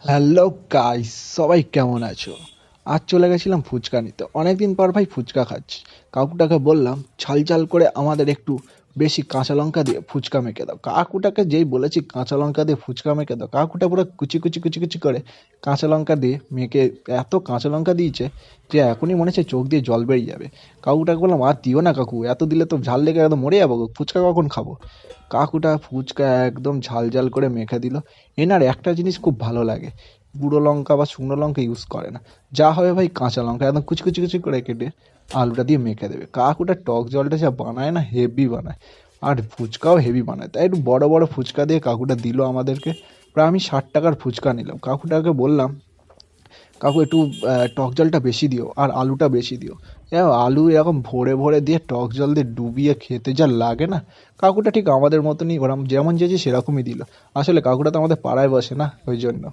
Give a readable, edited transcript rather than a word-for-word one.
Hello guys, সবাই কেমন আছো? আজ চলে গেছিলাম ফুচকা নিতে। অনেকদিন পর ভাই ফুচকা খাচ্ছি। কাকুটাকে বললাম ঝাল ঝাল করে আমাদের একটু বেশি কাঁচা লঙ্কা দিয়ে ফুচকা মেখে দাও। কাকুটাকে যেই বলেছি কাঁচা লঙ্কা দিয়ে ফুচকা মেখে দাও, কাকুটা পুরো কুচি কুচি কুচি কুচি করে কাঁচা লঙ্কা দিয়ে মেখে এত কাঁচা লঙ্কা দিয়েছে যে এখনই মনে হচ্ছে চোখ দিয়ে জল বেরিয়ে যাবে। কাকুটাকে বললাম আর দিও না কাকু, এত দিলে তো ঝাল লেগে একদম মরে যাবো গো, ফুচকা কখন খাবো। কাকুটা ফুচকা একদম ঝাল ঝাল করে মেখে দিল। এনার একটা জিনিস খুব ভালো লাগে, গুঁড়ো লঙ্কা বা শুকনো লঙ্কা ইউজ করে না। যা হবে ভাই কাঁচা লঙ্কা একদম কুচি কুচি কুচি করে কেটে আলুটা দিয়ে মেখে দেবে। কাকুটা টক জলটা যা বানায় না, হেভি বানায়। আর ফুচকাও হেভি বানায়, তাই একটু বড় বড় ফুচকা দিয়ে কাকুটা দিল আমাদেরকে। প্রায় আমি 60 টাকার ফুচকা নিলাম। কাকুটাকে বললাম কাকু একটু টক জলটা বেশি দিও আর আলুটা বেশি দিও। আলু এরকম ভরে ভরে দিয়ে টক জল দিয়ে ডুবিয়ে খেতে যা লাগে না। কাকুটা ঠিক আমাদের মতনই, ওরম যেমন চেয়েছি সেরকমই দিল। আসলে কাকুটা তো আমাদের পাড়ায় বসে না, ওই জন্য।